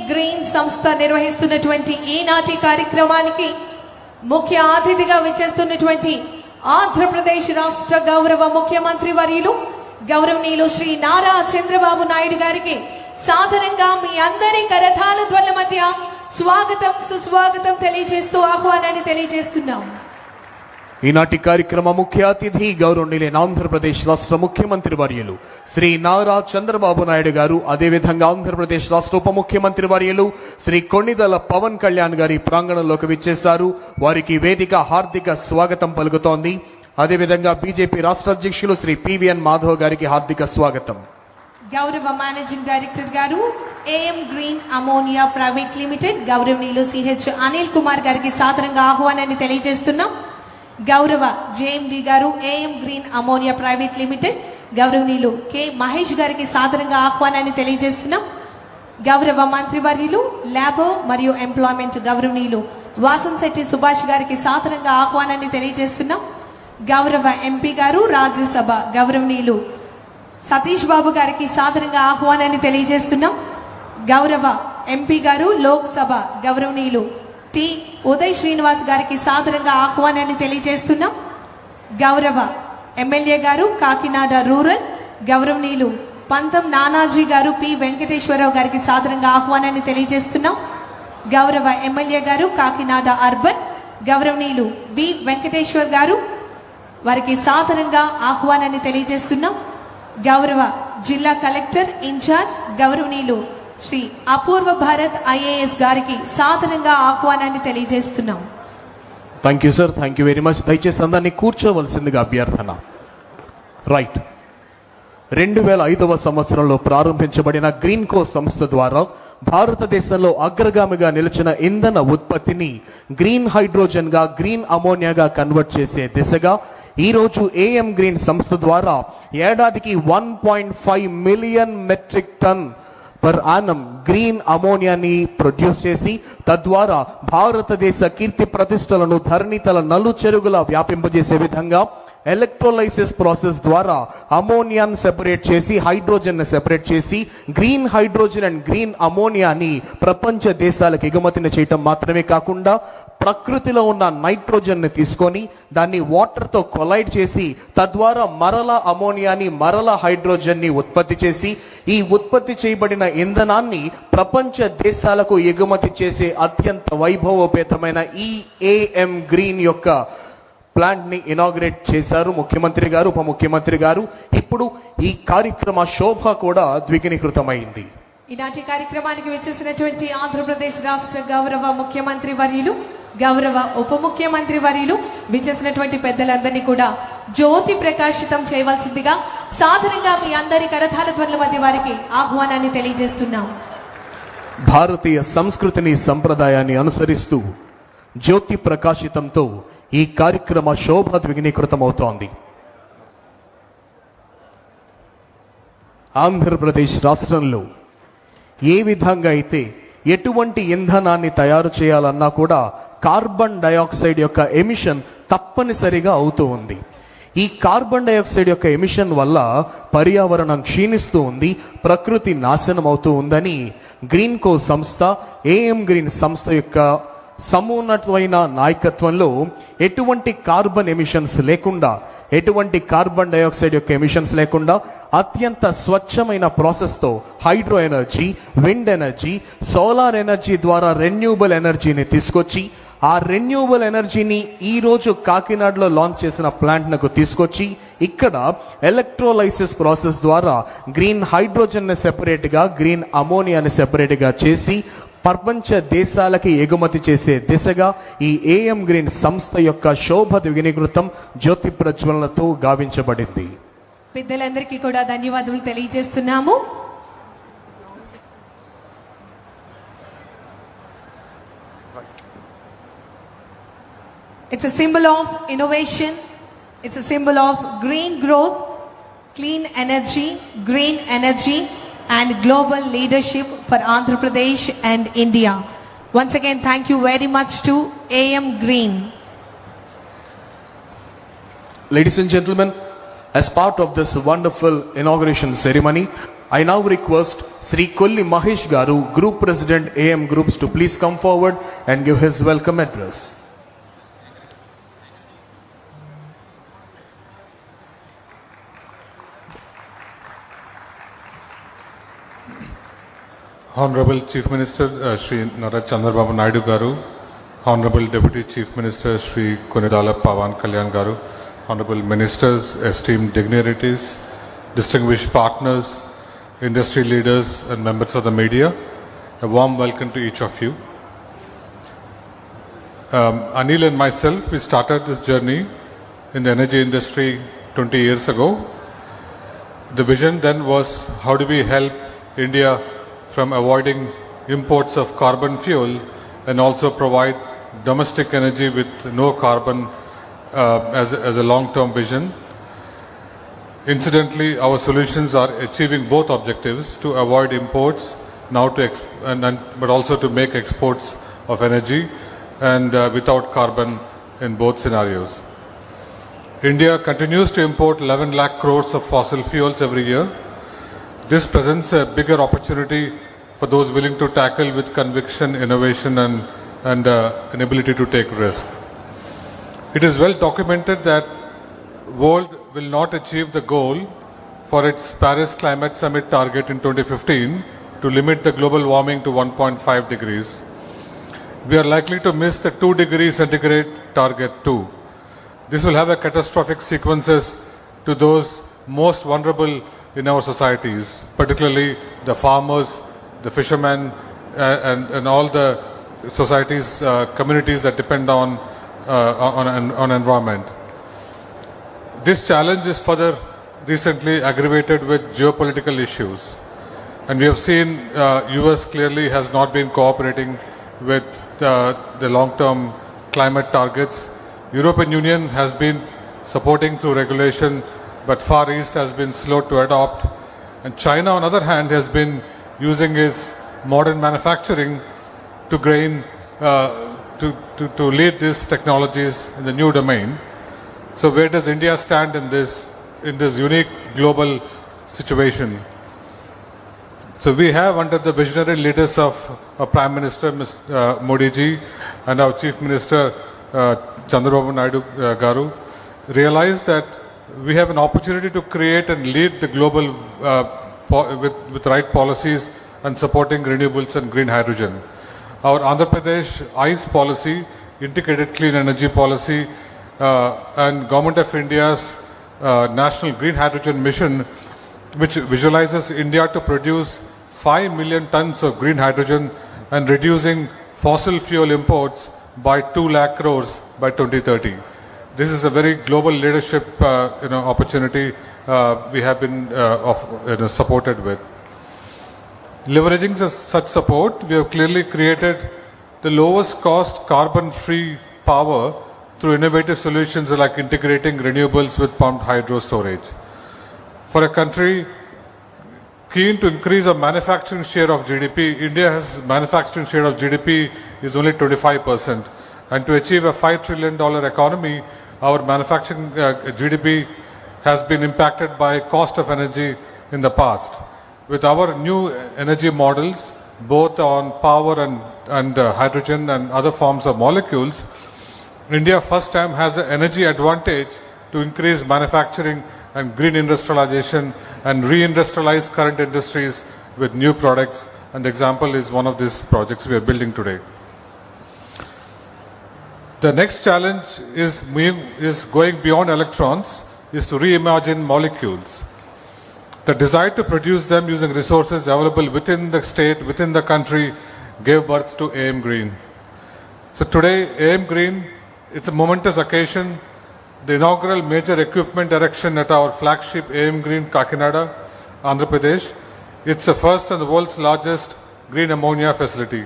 Green సంస్థ నిర్వహిస్తున్నటువంటి ఈనాటి కార్యక్రమానికి ముఖ్య అతిథిగా విచ్చేస్తున్నటువంటి ఆంధ్రప్రదేశ్ రాష్ట్ర గౌరవ ముఖ్యమంత్రి వర్యులు గౌరవనీయులు శ్రీ నారా చంద్రబాబు నాయుడు గారికి సాధారణంగా మీ అందరి కరతాళ ధ్వనుల మధ్య స్వాగతం సుస్వాగతం తెలియజేస్తూ ఆహ్వానాన్ని తెలియజేస్తున్నాం. ఈనాటి కార్యక్రమ ముఖ్య అతిథి గౌరవనీయులైన ఆంధ్రప్రదేశ్ రాష్ట్ర ముఖ్యమంత్రి వర్యులు శ్రీ నారా చంద్రబాబు నాయుడు గారు, అదేవిధంగా ఆంధ్రప్రదేశ్ రాష్ట్ర ఉప ముఖ్యమంత్రి వర్యులు శ్రీ కొణిదెల పవన్ కళ్యాణ్ గారి ప్రాంగణంలోకి విచ్చేశారు. వారికి వేదిక హార్దిక స్వాగతం పలుకుతోంది. అదేవిధంగా బీజేపీ రాష్ట్ర అధ్యక్షులు శ్రీ పివిఎన్ మాధవ్ గారికి హార్దిక స్వాగతం. గౌరవ మేనేజింగ్ డైరెక్టర్ గారు AM green ammonia private limited గౌరవనీయులు సిహెచ్ అనిల్ కుమార్ గారికి సాదరంగా ఆహ్వానాన్ని తెలియజేస్తున్నాం. గౌరవ జేఎండి గారు AM green ammonia private limited గౌరవనీయులు కె మహేష్ గారికి సాదరంగా ఆహ్వానాన్ని తెలియజేస్తున్నాం. గౌరవ మంత్రివర్యులు లేబర్ మరియు ఎంప్లాయ్మెంట్ గౌరవనీయులు వాసంశెట్టి సుభాష్ గారికి సాదరంగా ఆహ్వానాన్ని తెలియజేస్తున్నాం. గౌరవ ఎంపీ గారు రాజ్యసభ గౌరవనీయులు సతీష్ బాబు గారికి సాదరంగా ఆహ్వానాన్ని తెలియజేస్తున్నాం. గౌరవ ఎంపీ గారు లోక్సభ గౌరవనీయులు టి ఉదయ్ శ్రీనివాస్ గారికి సాదరంగా ఆహ్వానాన్ని తెలియజేస్తున్నాం. గౌరవ ఎమ్మెల్యే గారు కాకినాడ రూరల్ గౌరవనీయులు పంతం నానాజీ గారు పి వెంకటేశ్వరరావు గారికి సాదరంగా ఆహ్వానాన్ని తెలియజేస్తున్నాం. గౌరవ ఎమ్మెల్యే గారు కాకినాడ అర్బన్ గౌరవనీయులు బి వెంకటేశ్వర్ గారు వారికి సాదరంగా ఆహ్వానాన్ని తెలియజేస్తున్నాం. గౌరవ జిల్లా కలెక్టర్ ఇన్ఛార్జ్ గౌరవనీయులు శ్రీ అపూర్వ భారత్ ఐఏఎస్ గారికి సాదరంగా ఆహ్వానాన్ని తెలియజేస్తున్నాం. Thank you sir, thank you very much. దయచేసి అందరినీ కూర్చోవలసిందిగా అభ్యర్థన. రైట్, 2005వ సంవత్సరంలో ప్రారంభించబడిన గ్రీన్ కో సంస్థ ద్వారా భారతదేశంలో అగ్రగామిగా నిలిచిన ఇంధన ఉత్పత్తిని గ్రీన్ హైడ్రోజన్ గా, గ్రీన్ అమోనియాగా కన్వర్ట్ చేసే దిశగా ఈరోజు ఏఎం గ్రీన్ సంస్థ ద్వారా ఏడాదికి 1.5 million metric ton per annum green అమోనియాని ప్రొడ్యూస్ చేసి తద్వారా భారతదేశ కీర్తి ప్రతిష్టలను ధరణితల నలు చెరుగులా వ్యాపింపజేసే విధంగా ఎలక్ట్రోలైసిస్ ప్రాసెస్ ద్వారా అమోనియాను సెపరేట్ చేసి హైడ్రోజన్ సెపరేట్ చేసి గ్రీన్ హైడ్రోజన్ అండ్ గ్రీన్ అమోనియాని ప్రపంచ దేశాలకు ఎగుమతిని చేయటం మాత్రమే కాకుండా ప్రకృతిలో ఉన్న నైట్రోజన్ ని తీసుకొని దాన్ని వాటర్ తో కొలైడ్ చేసి తద్వారా మరల అమోనియాని మరల హైడ్రోజన్ ని ఉత్పత్తి చేసి ఈ ఉత్పత్తి చేయబడిన ఇంధనాన్ని ప్రపంచ దేశాలకు ఎగుమతి చేసే అత్యంత వైభవోపేతమైన ఈ ఏఎం గ్రీన్ యొక్క ప్లాంట్ ని ఇనాగ్రేట్ చేశారు ముఖ్యమంత్రి గారు, ఉప ముఖ్యమంత్రి గారు. ఇప్పుడు ఈ కార్యక్రమ శోభ కూడా ద్విగుణీకృతమైంది. ఈనాటి కార్యక్రమానికి వచ్చేసినటువంటి ఆంధ్రప్రదేశ్ రాష్ట్ర గౌరవ ముఖ్యమంత్రి వర్యులు, గౌరవ ఉప ముఖ్యమంత్రి వర్యులు విచ్చేసినటువంటి పెద్దలందరినీ కూడా జ్యోతి ప్రకాశితం చేయవలసిందిగా సాధారణంగా మీ అందరి కరతాళ ధ్వనుల మధ్య వారికి ఆహ్వానాన్ని తెలియజేస్తున్నాం. భారతీయ సంస్కృతిని సంప్రదాయాన్ని అనుసరిస్తూ జ్యోతి ప్రకాశితంతో ఈ కార్యక్రమ శోభ ద్విగుణీకృతమవుతోంది. ఆంధ్రప్రదేశ్ రాష్ట్రంలో ఏ విధంగా అయితే ఎటువంటి ఇంధనాన్ని తయారు చేయాలన్నా కూడా కార్బన్ డయాక్సైడ్ యొక్క ఎమిషన్ తప్పనిసరిగా అవుతూ ఉంది. ఈ కార్బన్ డయాక్సైడ్ యొక్క ఎమిషన్ వల్ల పర్యావరణం క్షీణిస్తూ ఉంది, ప్రకృతి నాశనం అవుతూ ఉందని గ్రీన్ కో సంస్థ, ఏఎం గ్రీన్ సంస్థ యొక్క సమున్నతమైన నాయకత్వంలో ఎటువంటి కార్బన్ ఎమిషన్స్ లేకుండా, ఎటువంటి కార్బన్ డయాక్సైడ్ యొక్క ఎమిషన్స్ లేకుండా అత్యంత స్వచ్ఛమైన ప్రాసెస్తో hydro energy, wind energy, solar energy ద్వారా రెన్యూబుల్ ఎనర్జీని తీసుకొచ్చి ఆ రెన్యూబుల్ ఎనర్జీని ఈరోజు కాకినాడలో లాంచ్ చేసిన ప్లాంట్నకు తీసుకొచ్చి ఇక్కడ ఎలక్ట్రోలైసిస్ ప్రాసెస్ ద్వారా గ్రీన్ హైడ్రోజన్ని సెపరేట్గా, గ్రీన్ అమోనియాని సెపరేట్గా చేసి ప్రపంచ దేశాలకి ఎగుమతి చేసే దిశగా ఈ ఏఎం గ్రీన్ సంస్థ యొక్క శోభ ద్విగుణీకృతం జ్యోతి ప్రజ్వలనతో గావించబడింది. పెద్దలందరికీ కూడా ధన్యవాదాలు తెలియజేస్తున్నాము. It's a symbol of innovation. It's a symbol of green growth, clean energy, green energy, and global leadership for Andhra Pradesh and India. Once again, thank you very much to AM Green. Ladies and gentlemen, as part of this wonderful inauguration ceremony, I now request Sri Kolli Mahesh Garu, Group President AM Groups, to please come forward and give his welcome address. Honorable Chief Minister Shri Nara Chandrababu Naidu Garu, Honorable Deputy Chief Minister Shri Konidala Pawan Kalyan Garu, Honorable Ministers, esteemed dignitaries, distinguished partners, industry leaders and members of the media, a warm welcome to each of you. Anil and myself, we started this journey in the energy industry 20 years ago. The vision then was, how do we help India from avoiding imports of carbon fuel and also provide domestic energy with no carbon as a long-term vision. Incidentally, our solutions are achieving both objectives, to avoid imports now but also to make exports of energy and without carbon in both scenarios. India continues to import 11 lakh crores of fossil fuels every year. This presents a bigger opportunity for those willing to tackle with conviction, innovation and an ability to take risk. It is well documented that world will not achieve the goal for its Paris Climate Summit target in 2015 to limit the global warming to 1.5 degrees. We are likely to miss the 2 degrees centigrade target too. This will have a catastrophic consequences to those most vulnerable in our societies, particularly the farmers, the fishermen, and all the societies, communities that depend on environment. This challenge is further recently aggravated with geopolitical issues, and we have seen US clearly has not been cooperating with the long-term climate targets. European Union has been supporting through regulation, but Far East has been slow to adopt, and China on the other hand has been using its modern manufacturing to lead these technologies in the new domain. So where does India stand in this unique global situation? So we have, under the visionary leaders of our Prime Minister Modi ji and our Chief Minister Chandrababu Naidu Garu, realized that we have an opportunity to create and lead the global with right policies and supporting renewables and green hydrogen. Our Andhra Pradesh ICE policy, integrated clean energy policy, and Government of India's National Green Hydrogen Mission, which visualizes India to produce 5 million tons of green hydrogen and reducing fossil fuel imports by 2 lakh crores by 2030. This is a very global leadership opportunity we have been supported with. Leveraging such support, we have clearly created the lowest cost carbon-free power through innovative solutions like integrating renewables with pumped hydro storage. For a country keen to increase our manufacturing share of GDP, India's manufacturing share of GDP is only 25%. And to achieve a $5 trillion economy, our manufacturing GDP has been impacted by cost of energy in the past. With our new energy models, both on power and hydrogen and other forms of molecules, India first time has an energy advantage to increase manufacturing and green industrialization and reindustrialize current industries with new products. And the example is one of these projects we are building today. The next challenge is going beyond electrons, is to reimagine molecules. The desire to produce them using resources available within the state, within the country, gave birth to AM Green. So today, AM Green, it's a momentous occasion. The inaugural major equipment erection at our flagship AM Green Kakinada, Andhra Pradesh. It's the first and the world's largest green ammonia facility.